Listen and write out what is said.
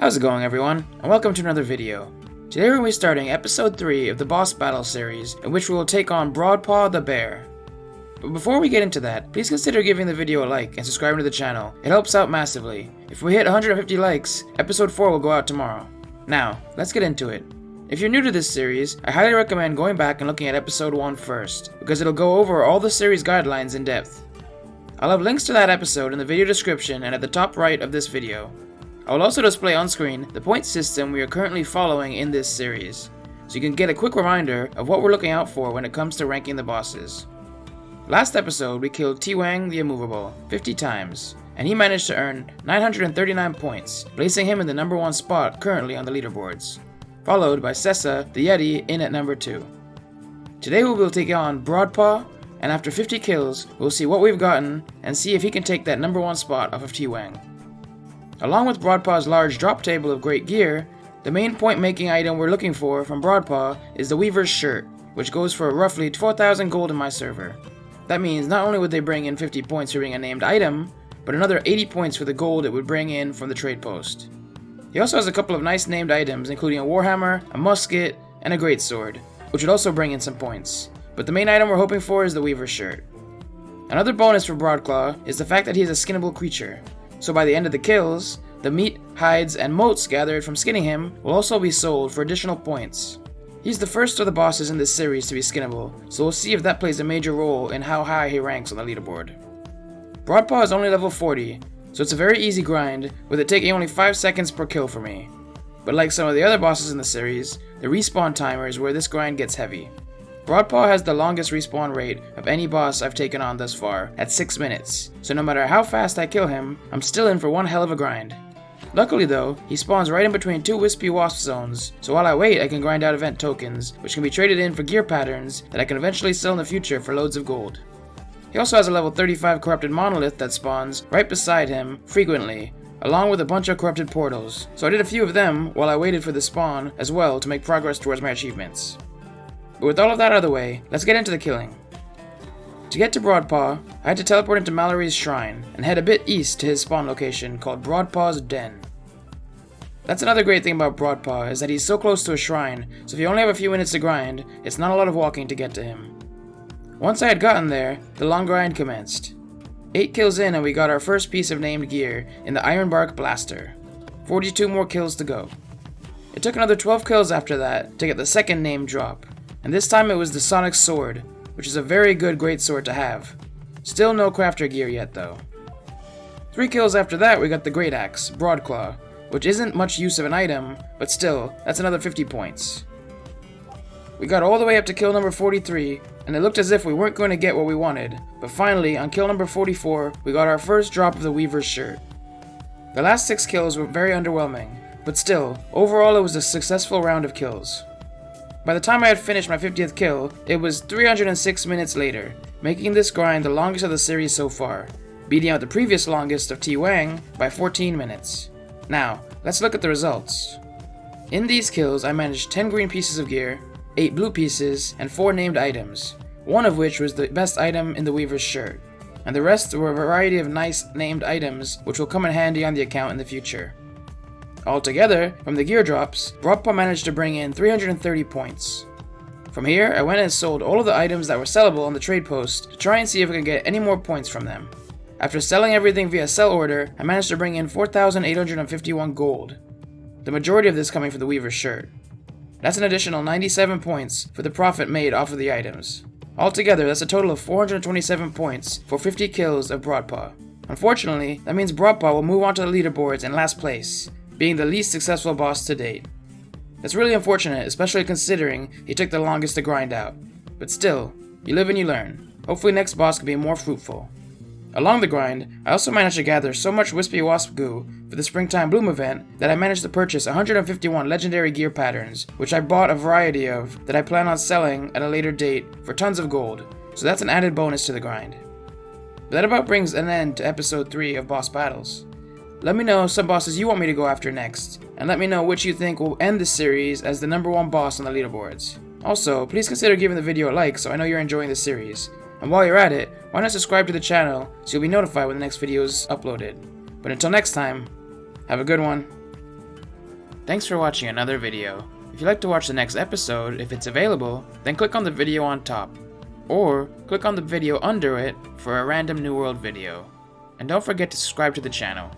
How's it going, everyone, and welcome to another video. Today we'll be starting episode 3 of the boss battle series, in which we will take on Broadpaw the Bear. But before we get into that, please consider giving the video a like and subscribing to the channel. It helps out massively. If we hit 150 likes, episode 4 will go out tomorrow. Now, let's get into it. If you're new to this series, I highly recommend going back and looking at episode 1 first, because it'll go over all the series guidelines in depth. I'll have links to that episode in the video description and at the top right of this video. I will also display on screen the point system we are currently following in this series, so you can get a quick reminder of what we're looking out for when it comes to ranking the bosses. Last episode we killed T-Wang the Immovable 50 times, and he managed to earn 939 points, placing him in the number 1 spot currently on the leaderboards, followed by Sessa the Yeti in at number 2. Today we will take on Broadpaw, and after 50 kills we'll see what we've gotten and see if he can take that number 1 spot off of T-Wang. Along with Broadpaw's large drop table of great gear, the main point-making item we're looking for from Broadpaw is the Weaver's Shirt, which goes for roughly 4,000 gold in my server. That means not only would they bring in 50 points for being a named item, but another 80 points for the gold it would bring in from the trade post. He also has a couple of nice named items, including a warhammer, a musket, and a greatsword, which would also bring in some points. But the main item we're hoping for is the Weaver's Shirt. Another bonus for Broadclaw is the fact that he is a skinnable creature. So by the end of the kills, the meat, hides, and motes gathered from skinning him will also be sold for additional points. He's the first of the bosses in this series to be skinnable, so we'll see if that plays a major role in how high he ranks on the leaderboard. Broadpaw is only level 40, so it's a very easy grind, with it taking only 5 seconds per kill for me. But like some of the other bosses in the series, the respawn timer is where this grind gets heavy. Broadpaw has the longest respawn rate of any boss I've taken on thus far, at 6 minutes, so no matter how fast I kill him, I'm still in for one hell of a grind. Luckily though, he spawns right in between 2 wispy wasp zones, so while I wait I can grind out event tokens, which can be traded in for gear patterns that I can eventually sell in the future for loads of gold. He also has a level 35 corrupted monolith that spawns right beside him frequently, along with a bunch of corrupted portals, so I did a few of them while I waited for the spawn as well to make progress towards my achievements. But with all of that out of the way, let's get into the killing. To get to Broadpaw, I had to teleport into Mallory's shrine and head a bit east to his spawn location called Broadpaw's Den. That's another great thing about Broadpaw, is that he's so close to a shrine, so if you only have a few minutes to grind, it's not a lot of walking to get to him. Once I had gotten there, the long grind commenced. 8 kills in and we got our first piece of named gear in the Ironbark Blaster. 42 more kills to go. It took another 12 kills after that to get the second named drop, and this time it was the Sonic Sword, which is a very good greatsword to have. Still no crafter gear yet though. 3 kills after that we got the Great Axe, Broadclaw, which isn't much use of an item, but still, that's another 50 points. We got all the way up to kill number 43, and it looked as if we weren't going to get what we wanted, but finally, on kill number 44, we got our first drop of the Weaver's Shirt. The last 6 kills were very underwhelming, but still, overall it was a successful round of kills. By the time I had finished my 50th kill, it was 306 minutes later, making this grind the longest of the series so far, beating out the previous longest of T-Wang by 14 minutes. Now, let's look at the results. In these kills, I managed 10 green pieces of gear, 8 blue pieces, and 4 named items, one of which was the best item in the Weaver's Shirt, and the rest were a variety of nice named items which will come in handy on the account in the future. Altogether, from the gear drops, Broadpaw managed to bring in 330 points. From here, I went and sold all of the items that were sellable on the trade post to try and see if I could get any more points from them. After selling everything via sell order, I managed to bring in 4,851 gold, the majority of this coming from the Weaver's Shirt. That's an additional 97 points for the profit made off of the items. Altogether, that's a total of 427 points for 50 kills of Broadpaw. Unfortunately, that means Broadpaw will move on to the leaderboards in last place, being the least successful boss to date. That's really unfortunate, especially considering he took the longest to grind out. But still, you live and you learn. Hopefully next boss can be more fruitful. Along the grind, I also managed to gather so much wispy wasp goo for the Springtime Bloom event that I managed to purchase 151 legendary gear patterns, which I bought a variety of that I plan on selling at a later date for tons of gold, so that's an added bonus to the grind. But that about brings an end to episode 3 of boss battles. Let me know some bosses you want me to go after next, and let me know which you think will end this series as the number 1 boss on the leaderboards. Also, please consider giving the video a like so I know you're enjoying the series. And while you're at it, why not subscribe to the channel so you'll be notified when the next video is uploaded. But until next time, have a good one. Thanks for watching another video. If you'd like to watch the next episode, if it's available, then click on the video on top. Or click on the video under it for a random New World video. And don't forget to subscribe to the channel.